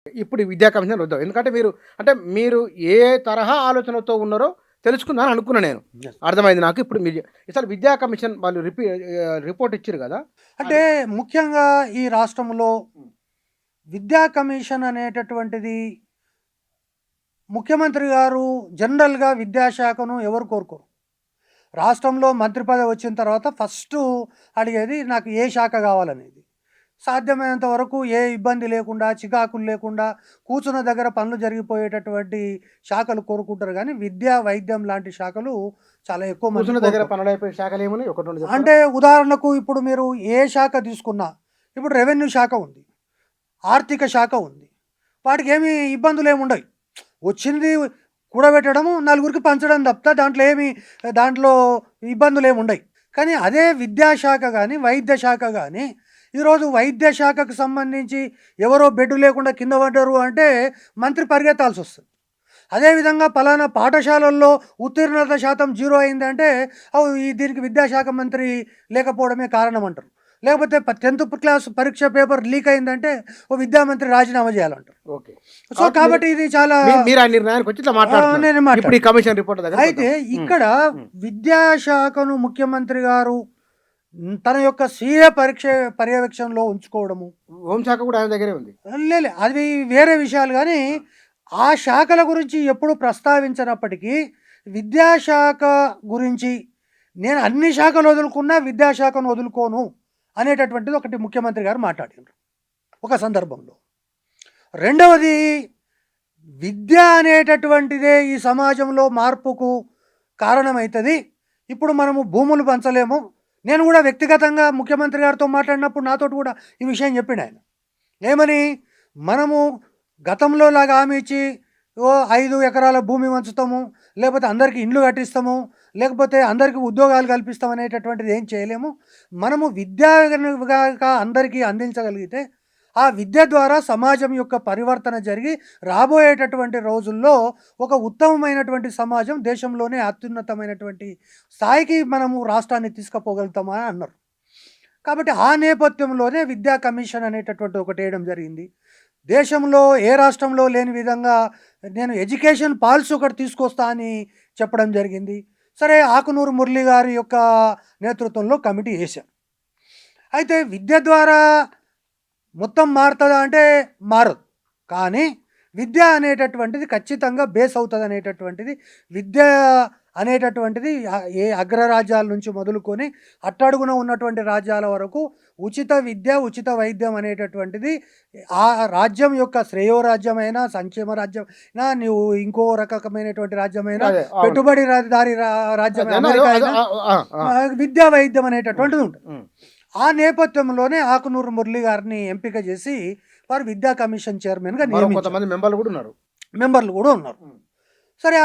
ఇప్పుడు ఈ విద్యా కమిషన్ వద్దాం. ఎందుకంటే మీరు ఏ తరహా ఆలోచనతో ఉన్నారో తెలుసుకుందామని అనుకున్నా నేను. యెస్. అర్థమైంది నాకు. ఇప్పుడు మీరు అసలు విద్యా కమిషన్ వాళ్ళు రిపోర్ట్ ఇచ్చిర్రు గదా! అంటే ముఖ్యంగా ఈ రాష్ట్రంలో విద్యా కమిషన్ అనేటటువంటిది ముఖ్యమంత్రి గారు జనరల్‌గా విద్యాశాఖను ఎవరు కోరుకోరు. రాష్ట్రంలో మంత్రి పదవి వచ్చిన తర్వాత ఫస్టు అడిగేది నాకు ఏ శాఖ కావాలనేది. సాధ్యమైనంత వరకు ఏ ఇబ్బంది లేకుండా, చికాకులు లేకుండా, కూర్చున్న దగ్గర పనులు జరిగిపోయేటటువంటి శాఖలు కోరుకుంటారు గానీ, విద్య, వైద్యం లాంటి శాఖలు చాలా ఎక్కువ మంది కూర్చున్న దగ్గర కోరుకోరు. పనులైపోయే శాఖలేమున్నాయి? ఒకటి రెండు చెప్తారా? అంటే ఉదాహరణకు ఇప్పుడు మీరు ఏ శాఖ తీసుకున్నా, ఇప్పుడు రెవెన్యూ శాఖ ఉంది, ఆర్థిక శాఖ ఉంది. వాటికేమి ఇబ్బందులేముండయి. వచ్చింది కూడబెట్టడము, నలుగురికి పంచడం తప్ప దాంట్లో ఇబ్బందులేముండయి. కానీ అదే విద్యాశాఖ గానీ, వైద్య శాఖ గానీ, ఈరోజు వైద్య శాఖకు సంబంధించి ఎవరో బెడ్ లేకుండా కింద పడ్డారు అంటే మంత్రి పరిగెత్తాల్సొస్తది. అదేవిధంగా పలానా పాఠశాలల్లో ఉత్తీర్ణత శాతం 0 అయిందంటే దీనికి విద్యాశాఖ మంత్రి లేకపోవడమే కారణం అంటారు. లేకపోతే 10th క్లాస్ పరీక్ష పేపర్ లీక్ అయిందంటే విద్యామంత్రి రాజీనామా చేయాలంటారు. ఓకే. కాబట్టి ఇది చాలా మీరు ఆ నిర్ణయానికి వచ్చి ఇట్లా మాట్లాడుతున్నారు. నేను ఇప్పుడు ఈ మాట్లాడుతున్నా. కమిషన్ రిపోర్ట్ దగ్గర అయితే ఇక్కడ విద్యాశాఖను ముఖ్యమంత్రి గారు తన యొక్క స్వీయ పర్యవేక్షణలో ఉంచుకోవడము హోంశాఖ కూడా ఆయన దగ్గరే ఉంది. లేదు, అది వేరే విషయాలు. కానీ ఆ శాఖల గురించి ఎప్పుడు ప్రస్తావించినప్పటికీ విద్యాశాఖ గురించి నేను అన్ని శాఖలు వదులుకున్నా విద్యాశాఖను వదులుకోను అనేటటువంటిది ఒకటి ముఖ్యమంత్రి గారు మాట్లాడారు ఒక సందర్భంలో. రెండవది, విద్య అనేటటువంటిదే ఈ సమాజంలో మార్పుకు కారణమవుతుంది. ఇప్పుడు మనము భూములు పంచలేము. నేను కూడా వ్యక్తిగతంగా ముఖ్యమంత్రి గారితో మాట్లాడినప్పుడు నాతో కూడా ఈ విషయం చెప్పిండు ఆయన. ఏమని, మనము గతంలో లాగా హామీ ఇచ్చి 5 ఎకరాల భూమి పంచుతాము, లేకపోతే అందరికీ ఇండ్లు కట్టిస్తాము, లేకపోతే అందరికీ ఉద్యోగాలు కల్పిస్తాం అనేటటువంటిది ఏం చేయలేము. మనము విద్యగా అందరికీ అందించగలిగితే ఆ విద్య ద్వారా సమాజం యొక్క పరివర్తన జరిగి రాబోయేటటువంటి రోజుల్లో ఒక ఉత్తమమైనటువంటి సమాజం, దేశంలోనే అత్యున్నతమైనటువంటి స్థాయికి మనము రాష్ట్రాన్ని తీసుకుపోగలుగుతామని అన్నారు. కాబట్టి ఆ నేపథ్యంలోనే విద్యా కమిషన్ అనేటటువంటి ఒకటి వేయడం జరిగింది. దేశంలో ఏ రాష్ట్రంలో లేని విధంగా నేను ఎడ్యుకేషన్ పాలసీ ఒకటి తీసుకొస్తా అని చెప్పడం జరిగింది. సరే, ఆకునూరు మురళి గారి యొక్క నేతృత్వంలో కమిటీ వేశాం. అయితే విద్య ద్వారా మొత్తం మారుతుందా అంటే మారదు. కానీ విద్య అనేటటువంటిది ఖచ్చితంగా బేస్ అవుతుంది అనేటటువంటిది, విద్య అనేటటువంటిది ఏ అగ్రరాజ్యాల నుంచి మొదలుకొని అట్టడుగున ఉన్నటువంటి రాజ్యాల వరకు ఉచిత విద్య, ఉచిత వైద్యం అనేటటువంటిది ఆ రాజ్యం యొక్క శ్రేయోరాజ్యమైనా, సంక్షేమ రాజ్యమైనా, నువ్వు ఇంకో రకమైనటువంటి రాజ్యమైనా, పెట్టుబడిదారి రాజ్యం అమెరికా అయినా, విద్యా వైద్యం అనేటటువంటిది ఉంటుంది. ఆ నేపథ్యంలోనే ఆకునూరు మురళి గారిని ఎంపిక చేసి వారు విద్యా కమిషన్ చైర్మన్గా నియమించారు. మెంబర్లు కూడా ఉన్నారు. సరే,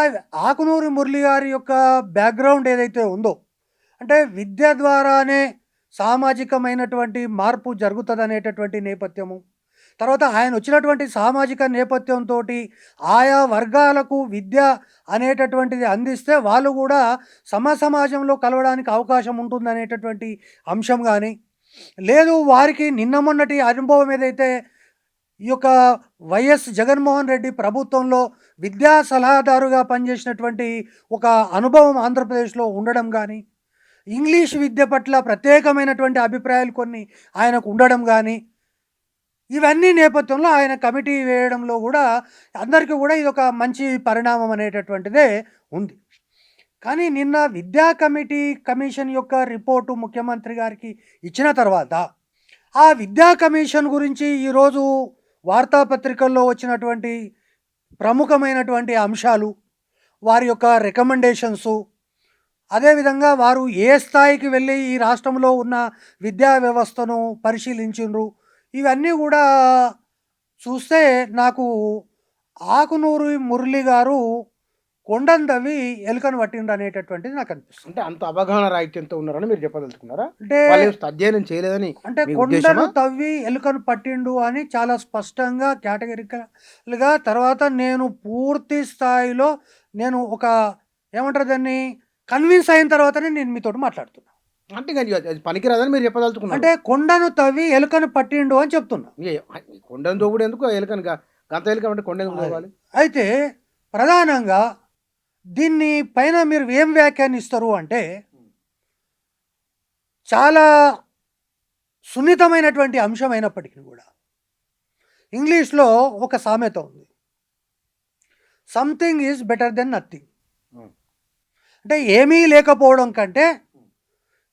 ఆకునూరు మురళి గారి యొక్క బ్యాక్గ్రౌండ్ ఏదైతే ఉందో, అంటే విద్య ద్వారానే సామాజికమైనటువంటి మార్పు జరుగుతుంది అనేటటువంటి నేపథ్యము, తర్వాత ఆయన వచ్చినటువంటి సామాజిక నేపథ్యంతో ఆయా వర్గాలకు విద్య అనేటటువంటిది అందిస్తే వాళ్ళు కూడా సమాజంలో కలవడానికి అవకాశం ఉంటుంది అనేటటువంటి అంశం కానీ, లేదు వారికి నిన్న మొన్నటి అనుభవం ఏదైతే ఈ యొక్క వైఎస్ జగన్మోహన్ రెడ్డి ప్రభుత్వంలో విద్యా సలహాదారుగా పనిచేసినటువంటి ఒక అనుభవం ఆంధ్రప్రదేశ్లో ఉండడం కానీ, ఇంగ్లీష్ విద్య పట్ల ప్రత్యేకమైనటువంటి అభిప్రాయాలు కొన్ని ఆయనకు ఉండడం కానీ, ఇవన్నీ నేపథ్యంలో ఆయన కమిటీ వేయడంలో కూడా అందరికీ కూడా ఇది ఒక మంచి పరిణామం అనేటటువంటిదే ఉంది. కానీ నిన్న విద్యా కమిషన్ యొక్క రిపోర్టు ముఖ్యమంత్రి గారికి ఇచ్చిన తర్వాత ఆ విద్యా కమిషన్ గురించి ఈరోజు వార్తాపత్రికల్లో వచ్చినటువంటి ప్రముఖమైనటువంటి అంశాలు, వారి యొక్క రికమెండేషన్సు, అదేవిధంగా వారు ఏ స్థాయికి వెళ్ళి ఈ రాష్ట్రంలో ఉన్న విద్యా వ్యవస్థను పరిశీలించిండ్రు, ఇవన్నీ కూడా చూస్తే నాకు ఆకునూరు మురళి గారు కొండను తవ్వి ఎలుకను పట్టిండ్రు అనేటటువంటిది నాకు అనిపిస్తుంది. అంటే అంత అవగాహన రాహిత్యంతో ఉన్నారని మీరు చెప్పదలుచుకున్నారా? అంటే అధ్యయనం చేయలేదని, అంటే కొండను తవ్వి ఎలుకను పట్టిండు అని చాలా స్పష్టంగా కేటగిరికల్గా, తర్వాత నేను పూర్తి స్థాయిలో నేను ఒక ఏమంటారు దాన్ని కన్విన్స్ అయిన తర్వాతనే నేను మీతో మాట్లాడుతున్నా. అంటే అది పనికిరాదని మీరు చెప్పదలుచుకున్నారు. అంటే కొండను తవ్వి ఎలుకను పట్టిండు అని చెప్తున్నా. కొండను తోగుడు ఎందుకు, ఎలుకను గంత ఎలుక కొండెందుకు పోవాలి? అయితే ప్రధానంగా దీన్ని పైన మీరు ఏం వ్యాఖ్యానిస్తారు అంటే, చాలా సున్నితమైనటువంటి అంశం అయినప్పటికీ కూడా ఇంగ్లీష్లో ఒక సామెత ఉంది, something is better than nothing. హ్మ్. అంటే ఏమీ లేకపోవడం కంటే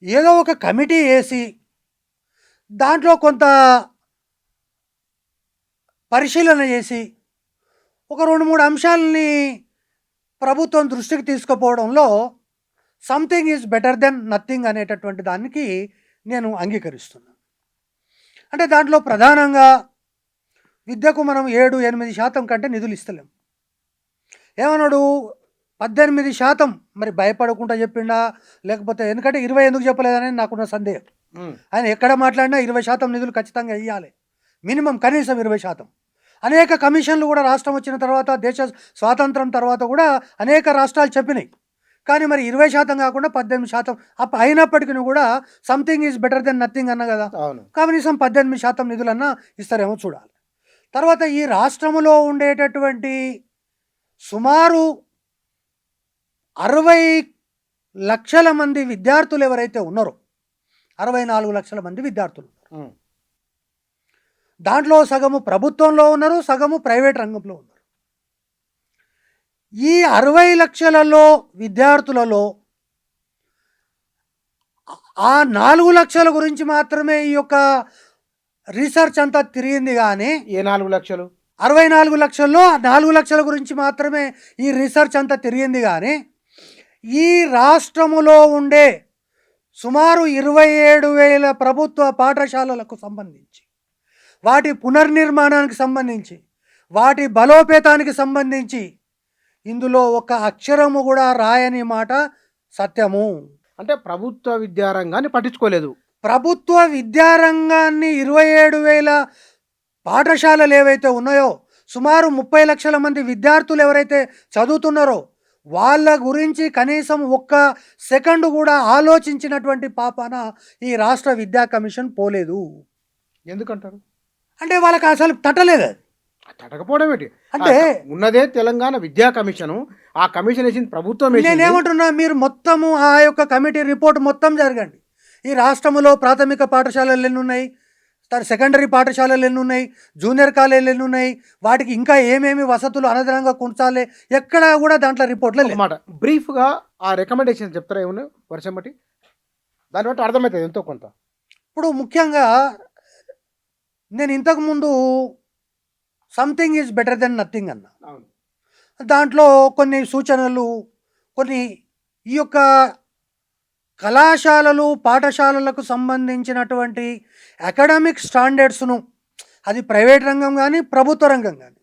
ఏదో ఒక కమిటీ వేసి దాంట్లో కొంత పరిశీలన చేసి ఒక 2-3 అంశాలని ప్రభుత్వం దృష్టికి తీసుకుపోవడంలో something is better than nothing అనేటటువంటి దానికి నేను అంగీకరిస్తున్నాను. అంటే దాంట్లో ప్రధానంగా విద్యకు మనం 7-8% కంటే నిధులు ఇస్తలేం. ఏమన్నాడు, 18% మరి భయపడకుండా చెప్పిండా లేకపోతే, ఎందుకంటే 20 ఎందుకు చెప్పలేదని నాకున్న సందేహం. హ్మ్. ఆయన ఎక్కడ మాట్లాడినా 20% నిధులు ఖచ్చితంగా ఇవ్వాలి, మినిమం కనీసం 20%. అనేక కమిషన్లు కూడా రాష్ట్రం వచ్చిన తర్వాత, దేశ స్వాతంత్రం తర్వాత కూడా అనేక రాష్ట్రాలు చెప్పినాయి. కానీ మరి 20% కాకుండా 18% అయినప్పటికీ కూడా something is better than nothing అన్న కదా, అవును. కనీసం 18% నిధులన్నా ఇస్తారేమో చూడాలి. తర్వాత ఈ రాష్ట్రంలో ఉండేటటువంటి సుమారు 60 లక్షల మంది విద్యార్థులు ఎవరైతే ఉన్నారో, 64 లక్షల మంది విద్యార్థులు, హ్మ్. దాంట్లో సగము ప్రభుత్వంలో ఉన్నారు, సగము ప్రైవేట్ రంగంలో ఉన్నారు. ఈ 60 లక్షలలో విద్యార్థులలో ఆ 4 లక్షల గురించి మాత్రమే ఈ యొక్క రీసెర్చ్ అంతా తిరిగింది. కానీ ఏ 4 లక్షలు? 64 లక్షల్లో 4 లక్షల గురించి మాత్రమే ఈ రీసెర్చ్ అంతా తిరిగింది. కానీ ఈ రాష్ట్రములో ఉండే సుమారు 27,000 ప్రభుత్వ పాఠశాలలకు సంబంధించి, వాటి పునర్నిర్మాణానికి సంబంధించి, వాటి బలోపేతానికి సంబంధించి ఇందులో ఒక అక్షరము కూడా రాయని మాట సత్యము. అంటే ప్రభుత్వ విద్యారంగాన్ని పట్టించుకోలేదు. ప్రభుత్వ విద్యారంగాన్ని 27,000 పాఠశాలలు ఏవైతే ఉన్నాయో, సుమారు 30 లక్షల మంది విద్యార్థులు ఎవరైతే చదువుతున్నారో వాళ్ళ గురించి కనీసం ఒక్క సెకండ్ కూడా ఆలోచించినటువంటి పాపాన ఈ రాష్ట్ర విద్యా కమిషన్ పోలేదు. ఎందుకంటారు? అంటే వాళ్ళకి అసలు తట్టలేదు. తటకపోవడం ఏంటి? అంటే ఉన్నదే తెలంగాణ విద్యా కమిషను. ఆ కమిషన్ వేసింది ప్రభుత్వం వేసింది. నేనేమంటున్నా, మీరు మొత్తము ఆ యొక్క కమిటీ రిపోర్ట్ మొత్తం జరగండి. ఈ రాష్ట్రంలో ప్రాథమిక పాఠశాలలు ఎన్ని ఉన్నాయి, సెకండరీ పాఠశాలలు ఎన్ని ఉన్నాయి, జూనియర్ కాలేజీలు ఎన్ని ఉన్నాయి, వాటికి ఇంకా ఏమేమి వసతులు అనదనంగా కొనసాలే, ఎక్కడా కూడా దాంట్లో రిపోర్ట్లో లేదు. అన్నమాట. బ్రీఫ్గా ఆ రికమెండేషన్ చెప్తారా ఏమన్నా వర్షం బట్టి? దాన్ని బట్టి అర్థమవుతుంది ఎంతో కొంత. ఇప్పుడు ముఖ్యంగా నేను ఇంతకుముందు something is better than nothing అన్న. దాంట్లో కొన్ని సూచనలు, కొన్ని ఈ యొక్క కళాశాలలు పాఠశాలలకు సంబంధించినటువంటి అకాడమిక్ స్టాండర్డ్స్ను, అది ప్రైవేట్ రంగం కానీ ప్రభుత్వ రంగం కానీ